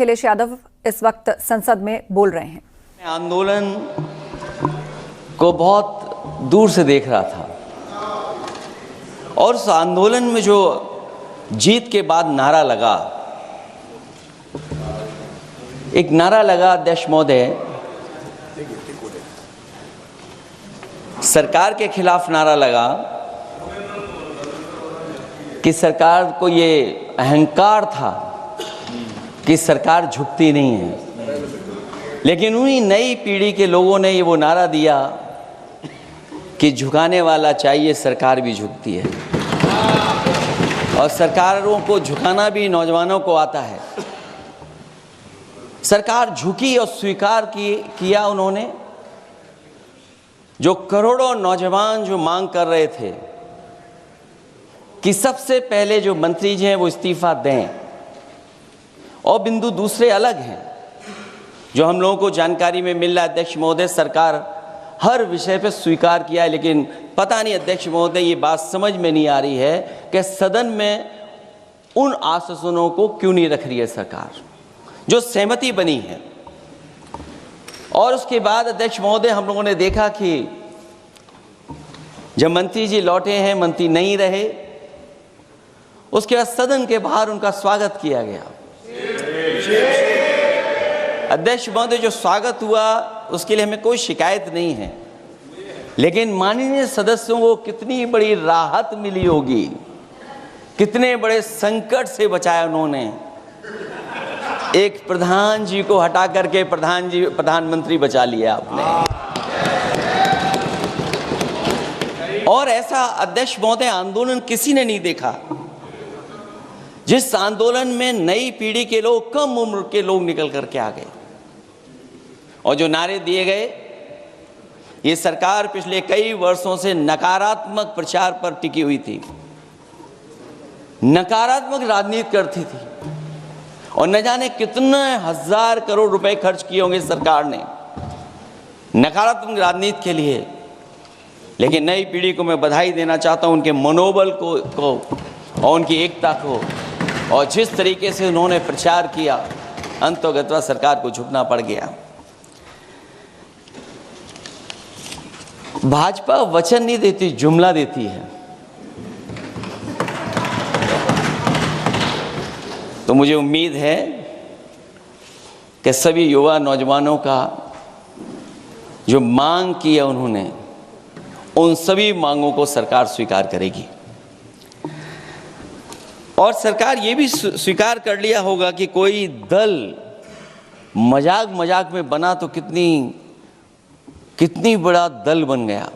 अखिलेश यादव इस वक्त संसद में बोल रहे हैं। आंदोलन को बहुत दूर से देख रहा था और उस आंदोलन में जो जीत के बाद नारा लगा, एक नारा लगा अध्यक्ष महोदय, सरकार के खिलाफ नारा लगा कि सरकार को ये अहंकार था कि सरकार झुकती नहीं है, लेकिन उन्हीं नई पीढ़ी के लोगों ने ये वो नारा दिया कि झुकाने वाला चाहिए, सरकार भी झुकती है और सरकारों को झुकाना भी नौजवानों को आता है। सरकार झुकी और स्वीकार किया उन्होंने। जो करोड़ों नौजवान जो मांग कर रहे थे कि सबसे पहले जो मंत्री जी हैं वो इस्तीफा दें, और बिंदु दूसरे अलग हैं जो हम लोगों को जानकारी में मिल रहा है। अध्यक्ष महोदय, सरकार हर विषय पर स्वीकार किया है, लेकिन पता नहीं अध्यक्ष महोदय ये बात समझ में नहीं आ रही है कि सदन में उन आश्वासनों को क्यों नहीं रख रही है सरकार, जो सहमति बनी है। और उसके बाद अध्यक्ष महोदय हम लोगों ने देखा कि जब मंत्री जी लौटे हैं, मंत्री नहीं रहे, उसके बाद सदन के बाहर उनका स्वागत किया गया। अध्यक्ष महोदय, जो स्वागत हुआ उसके लिए हमें कोई शिकायत नहीं है, लेकिन माननीय सदस्यों को कितनी बड़ी राहत मिली होगी, कितने बड़े संकट से बचाया उन्होंने। एक प्रधान जी को हटा करके प्रधानमंत्री बचा लिया आपने। और ऐसा अध्यक्ष महोदय आंदोलन किसी ने नहीं देखा, जिस आंदोलन में नई पीढ़ी के लोग, कम उम्र के लोग निकल करके आ गए और जो नारे दिए गए। ये सरकार पिछले कई वर्षों से नकारात्मक प्रचार पर टिकी हुई थी, नकारात्मक राजनीति करती थी और न जाने कितने हजार करोड़ रुपए खर्च किए होंगे सरकार ने नकारात्मक राजनीति के लिए। लेकिन नई पीढ़ी को मैं बधाई देना चाहता हूं, उनके मनोबल को और उनकी एकता को, और जिस तरीके से उन्होंने प्रचार किया, अंततः सरकार को झुकना पड़ गया। भाजपा वचन नहीं देती, जुमला देती है। तो मुझे उम्मीद है कि सभी युवा नौजवानों का जो मांग की है उन्होंने, उन सभी मांगों को सरकार स्वीकार करेगी। और सरकार ये भी स्वीकार कर लिया होगा कि कोई दल मजाक में बना तो कितनी बड़ा दल बन गया।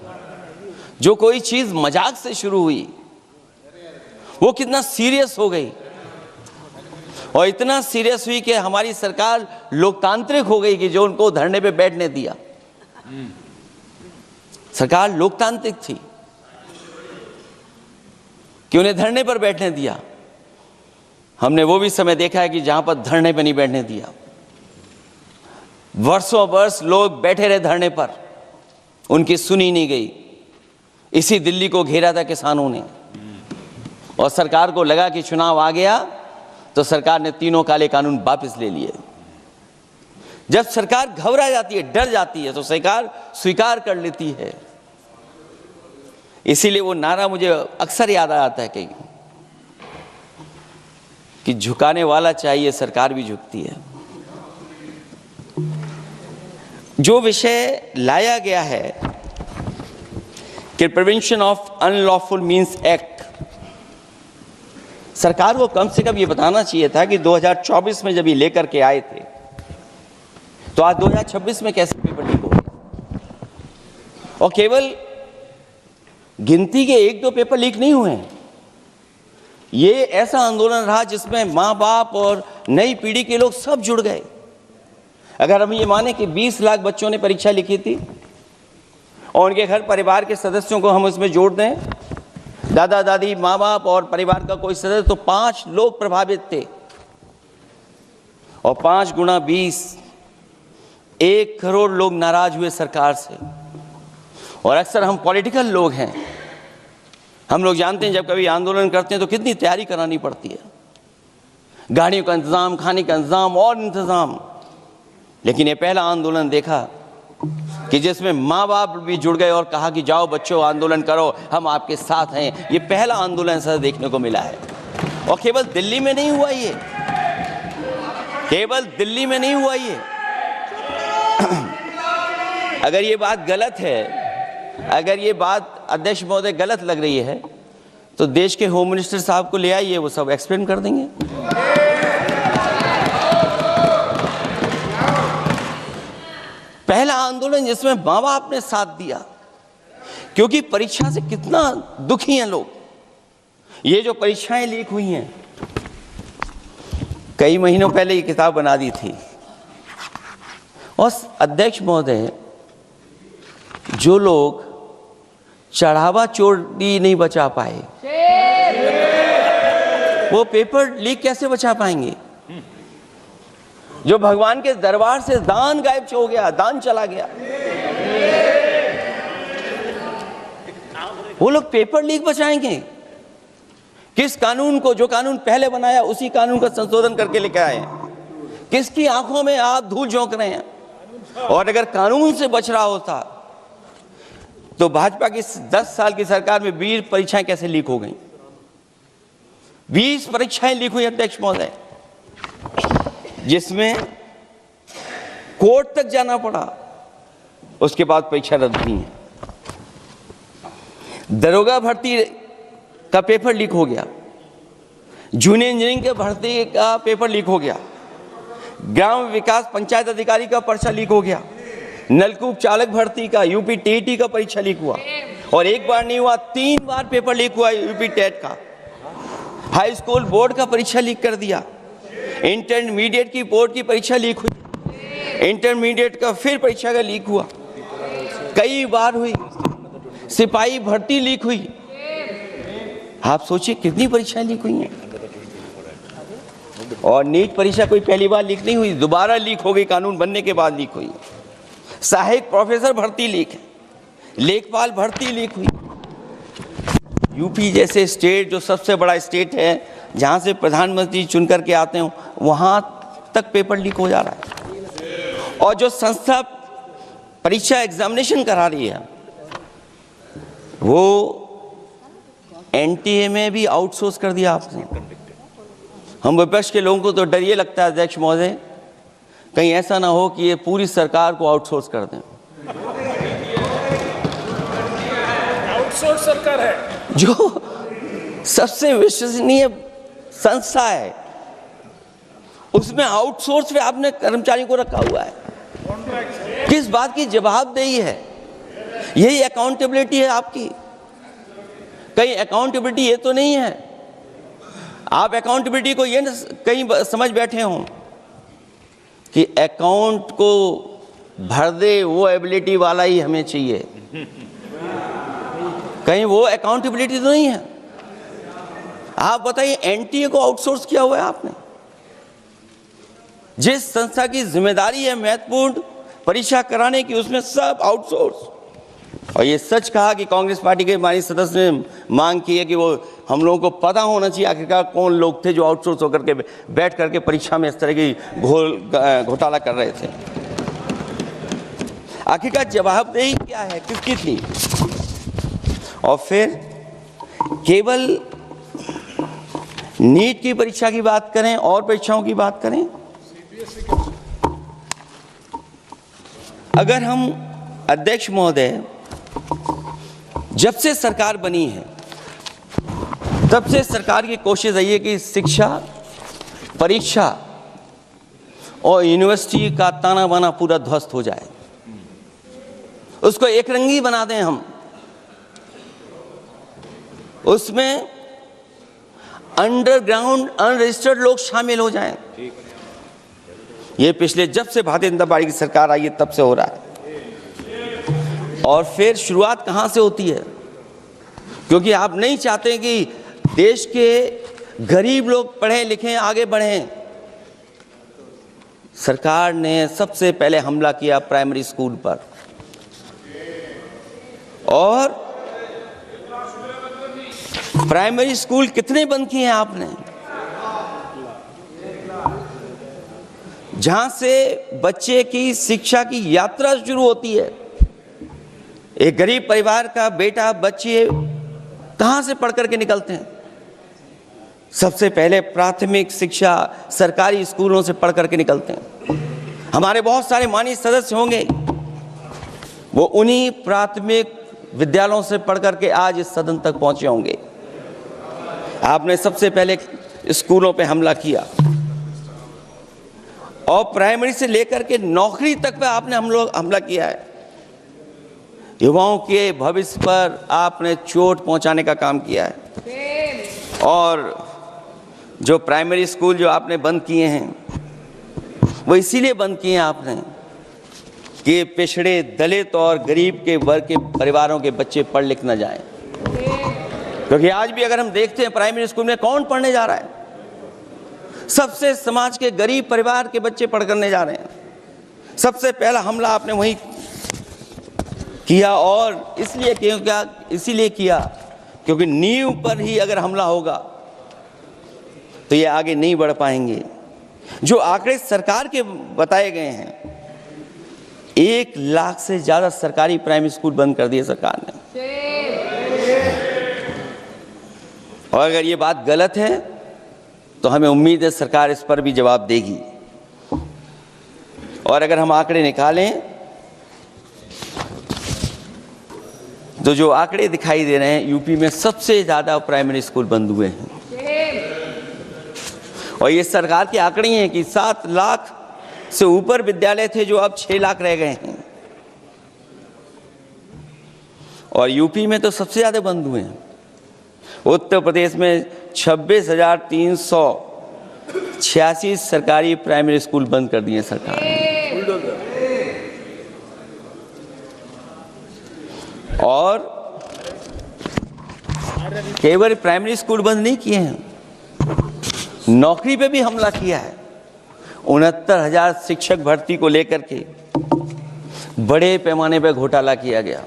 जो कोई चीज मजाक से शुरू हुई वो कितना सीरियस हो गई, और इतना सीरियस हुई कि हमारी सरकार लोकतांत्रिक हो गई कि जो उनको धरने पे बैठने दिया। सरकार लोकतांत्रिक थी कि उन्हें धरने पर बैठने दिया। हमने वो भी समय देखा है कि जहां पर धरने पर नहीं बैठने दिया, वर्षों वर्ष लोग बैठे रहे धरने पर, उनकी सुनी नहीं गई। इसी दिल्ली को घेरा था किसानों ने, और सरकार को लगा कि चुनाव आ गया तो सरकार ने तीनों काले कानून वापस ले लिए। जब सरकार घबरा जाती है, डर जाती है, तो सरकार स्वीकार कर लेती है। इसीलिए वो नारा मुझे अक्सर याद आता है कि झुकाने वाला चाहिए, सरकार भी झुकती है। जो विषय लाया गया है कि prevention of unlawful means act, सरकार को कम से कम ये बताना चाहिए था कि 2024 में जब ये लेकर के आए थे तो आज 2026 में कैसे पेपर लीक हो गया। और केवल गिनती के 1-2 पेपर लीक नहीं हुए हैं। ये ऐसा आंदोलन रहा जिसमें माँ बाप और नई पीढ़ी के लोग सब जुड़ गए। अगर हम ये माने कि 20 लाख बच्चों ने परीक्षा लिखी थी और उनके घर परिवार के सदस्यों को हम उसमें जोड़ दें, दादा दादी, माँ बाप और परिवार का कोई सदस्य, तो 5 लोग प्रभावित थे। और 5 गुणा 20, 1 करोड़ लोग नाराज हुए सरकार से। और अक्सर हम पॉलिटिकल लोग हैं, हम लोग जानते हैं जब कभी आंदोलन करते हैं तो कितनी तैयारी करानी पड़ती है। गाड़ियों का इंतजाम, खाने का इंतजाम और इंतजाम। लेकिन ये पहला आंदोलन देखा कि जिसमें माँ बाप भी जुड़ गए और कहा कि जाओ बच्चों आंदोलन करो, हम आपके साथ हैं। ये पहला आंदोलन ऐसा देखने को मिला है। और केवल दिल्ली में नहीं हुआ ये, केवल दिल्ली में नहीं हुआ ये। अगर ये बात गलत है, अगर ये बात अध्यक्ष महोदय गलत लग रही है, तो देश के होम मिनिस्टर साहब को ले आइए, वो सब एक्सप्लेन कर देंगे। पहला आंदोलन जिसमें माँ बाप ने साथ दिया, क्योंकि परीक्षा से कितना दुखी हैं लोग। ये जो परीक्षाएं लीक हुई हैं, कई महीनों पहले ये किताब बना दी थी। और अध्यक्ष महोदय, जो लोग चढ़ावा चोरी नहीं बचा पाए, वो पेपर लीक कैसे बचा पाएंगे? जो भगवान के दरबार से दान गायब हो गया, दान चला गया, वो लोग पेपर लीक बचाएंगे? किस कानून को, जो कानून पहले बनाया उसी कानून का संशोधन करके लेकर आए हैं? किसकी आंखों में आप धूल झोंक रहे हैं? और अगर कानून से बच रहा होता तो भाजपा की 10 साल की सरकार में 20 परीक्षाएं कैसे लीक हो गई? 20 परीक्षाएं लीक हुई अध्यक्ष महोदय, जिसमें कोर्ट तक जाना पड़ा, उसके बाद परीक्षा रद्द हुई है। दरोगा भर्ती का पेपर लीक हो गया, जूनियर इंजीनियरिंग के भर्ती का पेपर लीक हो गया, ग्राम विकास पंचायत अधिकारी का पर्चा लीक हो गया, नलकूप चालक भर्ती का यूपी टीईटी का परीक्षा लीक हुआ। और एक बार नहीं हुआ, 3 बार पेपर लीक हुआ यूपी टेट का। हाई स्कूल बोर्ड का परीक्षा लीक कर दिया, इंटरमीडिएट की बोर्ड की परीक्षा लीक हुई, इंटरमीडिएट का फिर परीक्षा का लीक हुआ, कई बार हुई। सिपाही भर्ती लीक हुई। आप सोचिए कितनी परीक्षाएं लीक हुई हैं। और नीट परीक्षा कोई पहली बार लीक नहीं हुई, दोबारा लीक हो गई, कानून बनने के बाद लीक हुई। सहायक प्रोफेसर भर्ती लीक है, लेखपाल भर्ती लीक हुई। यूपी जैसे स्टेट, जो सबसे बड़ा स्टेट है, जहां से प्रधानमंत्री चुन करके आते हैं, वहां तक पेपर लीक हो जा रहा है। और जो संस्था परीक्षा एग्जामिनेशन करा रही है, वो एनटीए में भी आउटसोर्स कर दिया आपने। हम विपक्ष के लोगों को तो डर ये लगता है अध्यक्ष महोदय, कहीं ऐसा ना हो कि ये पूरी सरकार को आउटसोर्स कर दें। आउटसोर्स सरकार है, जो सबसे विश्वसनीय संस्था है, उसमें आउटसोर्स पे आपने कर्मचारियों को रखा हुआ है। किस बात की जवाबदेही है? यही अकाउंटेबिलिटी है आपकी? कहीं अकाउंटेबिलिटी ये तो नहीं है? आप अकाउंटेबिलिटी को ये कहीं समझ बैठे हों कि अकाउंट को भर दे वो एबिलिटी वाला ही हमें चाहिए? कहीं वो अकाउंटेबिलिटी तो नहीं है? आप बताइए, एनटीए को आउटसोर्स किया हुआ है आपने। जिस संस्था की जिम्मेदारी है महत्वपूर्ण परीक्षा कराने की, उसमें सब आउटसोर्स। और ये सच कहा कि कांग्रेस पार्टी के माननीय सदस्य ने मांग की है कि वो हम लोगों को पता होना चाहिए आखिरकार कौन लोग थे जो आउटसोर्स होकर के बैठ करके परीक्षा में इस तरह की घोटाला कर रहे थे। आखिरकार जवाबदेही क्या है, किसकी थी? और फिर केवल नीट की परीक्षा की बात करें और परीक्षाओं की बात करें, अगर हम अध्यक्ष महोदय, जब से सरकार बनी है तब से सरकार की कोशिश रही है कि शिक्षा, परीक्षा और यूनिवर्सिटी का ताना बाना पूरा ध्वस्त हो जाए, उसको एक रंगी बना दें हम, उसमें अंडरग्राउंड अनरजिस्टर्ड लोग शामिल हो जाएं। ये पिछले जब से भारतीय जनता पार्टी की सरकार आई है तब से हो रहा है। और फिर शुरुआत कहां से होती है? क्योंकि आप नहीं चाहते कि देश के गरीब लोग पढ़ें लिखें, आगे बढ़ें। सरकार ने सबसे पहले हमला किया प्राइमरी स्कूल पर, और प्राइमरी स्कूल कितने बंद किए हैं आपने? जहां से बच्चे की शिक्षा की यात्रा शुरू होती है। एक गरीब परिवार का बेटा बच्चे कहां से पढ़ करके निकलते हैं? सबसे पहले प्राथमिक शिक्षा सरकारी स्कूलों से पढ़ करके निकलते हैं। हमारे बहुत सारे माननीय सदस्य होंगे, वो उन्हीं प्राथमिक विद्यालयों से पढ़ करके आज इस सदन तक पहुंचे होंगे। आपने सबसे पहले स्कूलों पे हमला किया और प्राइमरी से लेकर के नौकरी तक पे आपने हमला किया है। युवाओं के भविष्य पर आपने चोट पहुंचाने का काम किया है। और जो प्राइमरी स्कूल जो आपने बंद किए हैं, वो इसीलिए बंद किए हैं आपने कि पिछड़े, दलित और गरीब के वर्ग के परिवारों के बच्चे पढ़ लिख न जाएं। क्योंकि आज भी अगर हम देखते हैं प्राइमरी स्कूल में कौन पढ़ने जा रहा है? सबसे समाज के गरीब परिवार के बच्चे पढ़ करने जा रहे हैं। सबसे पहला हमला आपने वही किया, और इसीलिए किया क्योंकि नींव पर ही अगर हमला होगा तो ये आगे नहीं बढ़ पाएंगे। जो आंकड़े सरकार के बताए गए हैं, 1 लाख से ज्यादा सरकारी प्राइमरी स्कूल बंद कर दिए सरकार ने। और अगर ये बात गलत है तो हमें उम्मीद है सरकार इस पर भी जवाब देगी। और अगर हम आंकड़े निकालें तो जो आंकड़े दिखाई दे रहे हैं, यूपी में सबसे ज्यादा प्राइमरी स्कूल बंद हुए हैं। और ये सरकार के आंकड़े हैं कि 7 लाख से ऊपर विद्यालय थे जो अब 6 लाख रह गए हैं। और यूपी में तो सबसे ज्यादा बंद हुए हैं। उत्तर प्रदेश में 26,386 सरकारी प्राइमरी स्कूल बंद कर दिए सरकार ने। और केवल प्राइमरी स्कूल बंद नहीं किए हैं, नौकरी पे भी हमला किया है। 69,000 शिक्षक भर्ती को लेकर के बड़े पैमाने पर घोटाला किया गया।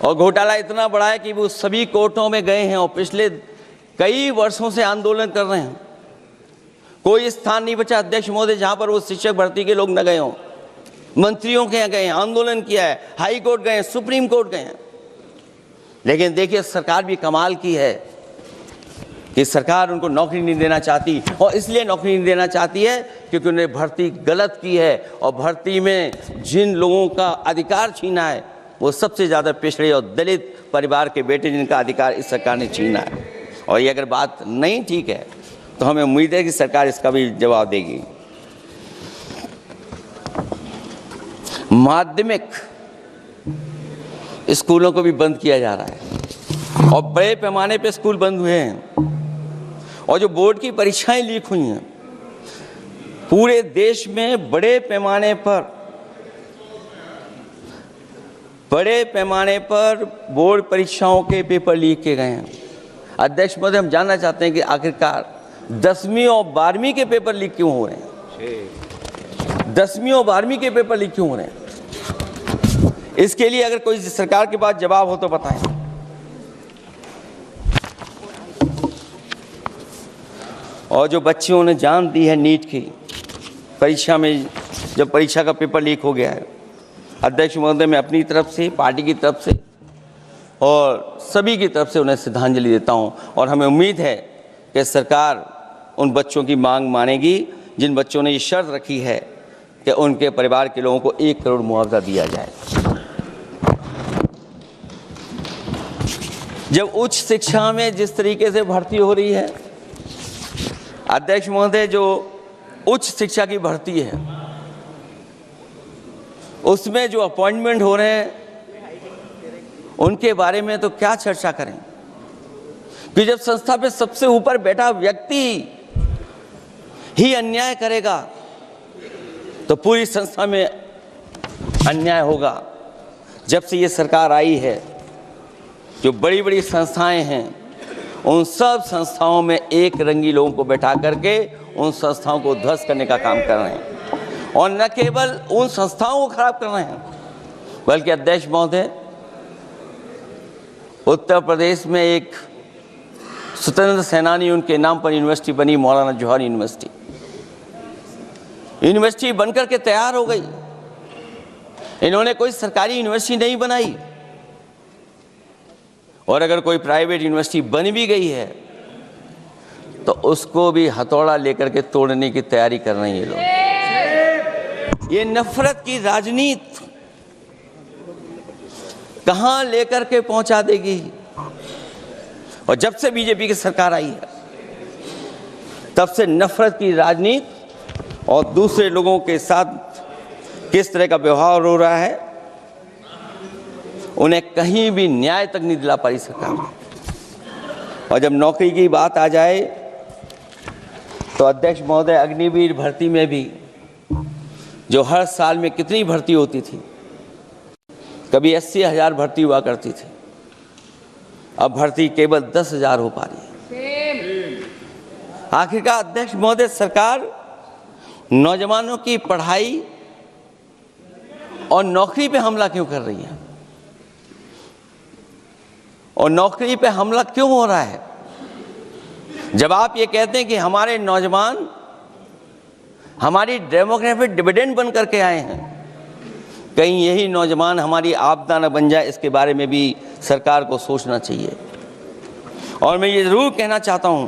और घोटाला इतना बड़ा है कि वो सभी कोर्टों में गए हैं और पिछले कई वर्षों से आंदोलन कर रहे हैं। कोई स्थान नहीं बचा अध्यक्ष महोदय जहां पर वो शिक्षक भर्ती के लोग न गए हों। मंत्रियों के यहाँ गए हैं, आंदोलन किया है, हाई कोर्ट गए हैं, सुप्रीम कोर्ट गए हैं। लेकिन देखिए सरकार भी कमाल की है कि सरकार उनको नौकरी नहीं देना चाहती। और इसलिए नौकरी नहीं देना चाहती है क्योंकि उन्होंने भर्ती गलत की है। और भर्ती में जिन लोगों का अधिकार छीना है वो सबसे ज़्यादा पिछड़े और दलित परिवार के बेटे, जिनका अधिकार इस सरकार ने छीना है। और ये अगर बात नहीं ठीक है तो हमें उम्मीद है कि सरकार इसका भी जवाब देगी। माध्यमिक स्कूलों को भी बंद किया जा रहा है और बड़े पैमाने पे स्कूल बंद हुए हैं। और जो बोर्ड की परीक्षाएं लीक हुई हैं, पूरे देश में बड़े पैमाने पर बोर्ड परीक्षाओं के पेपर लीक किए गए हैं। अध्यक्ष महोदय, हम जानना चाहते हैं कि आखिरकार 10वीं और 12वीं के पेपर लीक क्यों हो रहे हैं? 10वीं और 12वीं के पेपर लीक क्यों हो रहे हैं? इसके लिए अगर कोई सरकार के पास जवाब हो तो बताएं। और जो बच्चियों ने जान दी है नीट की परीक्षा में, जब परीक्षा का पेपर लीक हो गया है, अध्यक्ष महोदय, मैं अपनी तरफ से, पार्टी की तरफ से और सभी की तरफ से उन्हें श्रद्धांजलि देता हूं। और हमें उम्मीद है कि सरकार उन बच्चों की मांग मानेगी जिन बच्चों ने ये शर्त रखी है कि उनके परिवार के लोगों को 1 करोड़ मुआवजा दिया जाए। जब उच्च शिक्षा में जिस तरीके से भर्ती हो रही है, अध्यक्ष महोदय, जो उच्च शिक्षा की भर्ती है उसमें जो अपॉइंटमेंट हो रहे हैं उनके बारे में तो क्या चर्चा करें कि जब संस्था पे सबसे ऊपर बैठा व्यक्ति ही अन्याय करेगा तो पूरी संस्था में अन्याय होगा। जब से ये सरकार आई है, जो बड़ी बड़ी संस्थाएं हैं उन सब संस्थाओं में एक रंगी लोगों को बैठा करके उन संस्थाओं को ध्वस्त करने का काम कर रहे हैं। और न केवल उन संस्थाओं को खराब कर रहे हैं, बल्कि अध्यक्ष महोदय, उत्तर प्रदेश में एक स्वतंत्र सेनानी, उनके नाम पर यूनिवर्सिटी बनी, मौलाना जौहर यूनिवर्सिटी। यूनिवर्सिटी बनकर के तैयार हो गई। इन्होंने कोई सरकारी यूनिवर्सिटी नहीं बनाई, और अगर कोई प्राइवेट यूनिवर्सिटी बन भी गई है तो उसको भी हथौड़ा लेकर के तोड़ने की तैयारी कर रहे हैं ये लोग। ये नफरत की राजनीति कहां लेकर के पहुंचा देगी। और जब से बीजेपी की सरकार आई है तब से नफरत की राजनीति और दूसरे लोगों के साथ किस तरह का व्यवहार हो रहा है, उन्हें कहीं भी न्याय तक नहीं दिला पाई सरकार। और जब नौकरी की बात आ जाए तो अध्यक्ष महोदय, अग्निवीर भर्ती में भी जो हर साल में कितनी भर्ती होती थी, कभी 80,000 भर्ती हुआ करती थी, अब भर्ती केवल 10,000 हो पा रही है। आखिरकार अध्यक्ष महोदय, सरकार नौजवानों की पढ़ाई और नौकरी पे हमला क्यों कर रही है, और नौकरी पे हमला क्यों हो रहा है? जब आप ये कहते हैं कि हमारे नौजवान हमारी डेमोग्राफिक डिविडेंड बन करके आए हैं, कहीं यही नौजवान हमारी आपदा न बन जाए, इसके बारे में भी सरकार को सोचना चाहिए। और मैं ये जरूर कहना चाहता हूं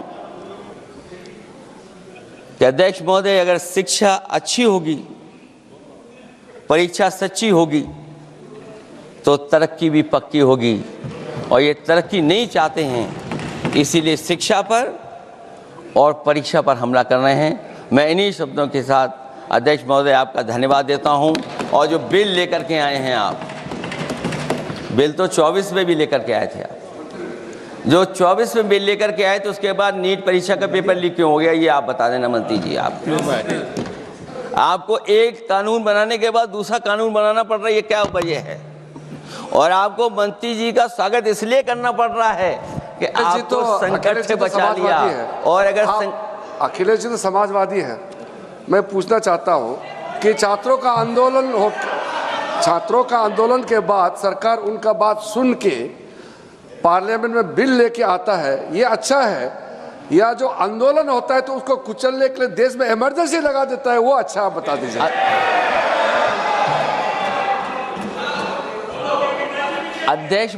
कि अध्यक्ष महोदय, अगर शिक्षा अच्छी होगी, परीक्षा सच्ची होगी, तो तरक्की भी पक्की होगी। और ये तरक्की नहीं चाहते हैं, इसीलिए शिक्षा पर और परीक्षा पर हमला कर रहे हैं। मैं इन्हीं शब्दों के साथ अध्यक्ष महोदय आपका धन्यवाद देता हूं। और जो बिल लेकर के आए हैं आप, बिल तो 24 में भी लेकर के आए थे आप, जो 24 में बिल लेकर के आए तो उसके बाद नीट परीक्षा का पेपर लीक क्यों हो गया, ये आप बता देना मंत्री जी। आपको एक कानून बनाने के बाद दूसरा कानून बनाना पड़ रहा है, ये क्या वजह है? और आपको मंत्री जी का स्वागत इसलिए करना पड़ रहा है कि आपको संकट से बचा लिया। और अगर अखिलेश जी तो समाजवादी है। मैं पूछना चाहता हूं कि छात्रों का आंदोलन के बाद सरकार उनका बात सुन के पार्लियामेंट में बिल लेके आता है, ये अच्छा है, या जो आंदोलन होता है तो उसको कुचलने के लिए देश में इमरजेंसी लगा देता है, वो अच्छा? आप बता दीजिए। अध्यक्ष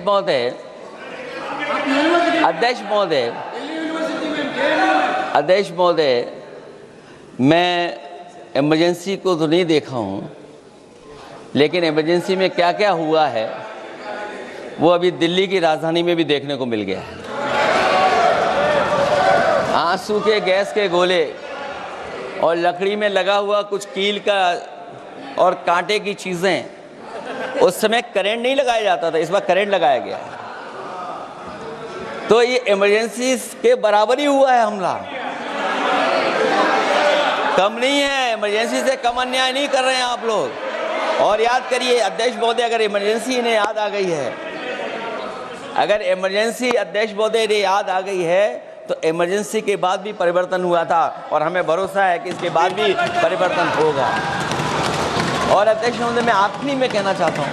महोदय, मैं इमरजेंसी को तो नहीं देखा हूँ, लेकिन इमरजेंसी में क्या क्या हुआ है वो अभी दिल्ली की राजधानी में भी देखने को मिल गया है। आंसू के गैस के गोले और लकड़ी में लगा हुआ कुछ कील का और कांटे की चीज़ें, उस समय करंट नहीं लगाया जाता था, इस बार करंट लगाया गया है। तो ये इमरजेंसी के बराबर ही हुआ है हमला, कम नहीं है। इमरजेंसी से कम अन्याय नहीं कर रहे हैं आप लोग। और याद करिए अध्यक्ष महोदय, अगर इमरजेंसी इन्हें याद आ गई है, अगर इमरजेंसी अध्यक्ष महोदय ने याद आ गई है, तो इमरजेंसी के बाद भी परिवर्तन हुआ था और हमें भरोसा है कि इसके बाद भी परिवर्तन होगा। और अध्यक्ष महोदय, मैं आखिरी में कहना चाहता हूं,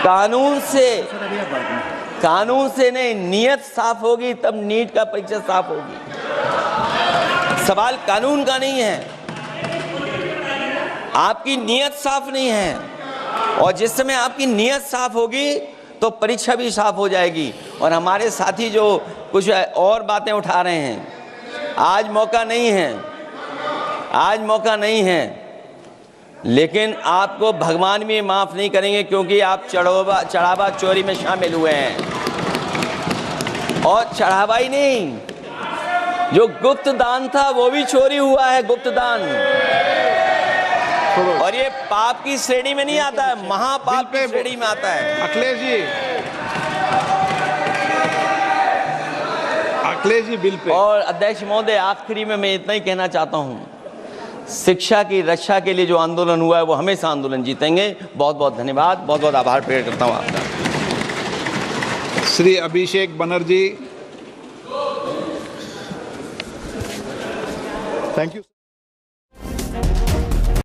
कानून से नहीं, नियत साफ होगी तब नीट का परीक्षा साफ होगी। सवाल कानून का नहीं है, आपकी नियत साफ नहीं है। और जिस समय आपकी नियत साफ होगी तो परीक्षा भी साफ हो जाएगी। और हमारे साथी जो कुछ और बातें उठा रहे हैं, आज मौका नहीं है, लेकिन आपको भगवान भी माफ नहीं करेंगे, क्योंकि आप चढ़ावा चोरी में शामिल हुए हैं। और चढ़ावा ही नहीं, जो गुप्त दान था वो भी चोरी हुआ है, गुप्त दान। और ये पाप की श्रेणी में नहीं आता है, महापाप की श्रेणी में आता है। Akhilesh ji bill pay. और अध्यक्ष महोदय, आखिरी में मैं इतना ही कहना चाहता हूं, शिक्षा की रक्षा के लिए जो आंदोलन हुआ है वो हमेशा आंदोलन जीतेंगे। बहुत बहुत धन्यवाद, बहुत बहुत आभार प्रकट करता हूं आपका। Shri Abhishek Banerjee, thank you.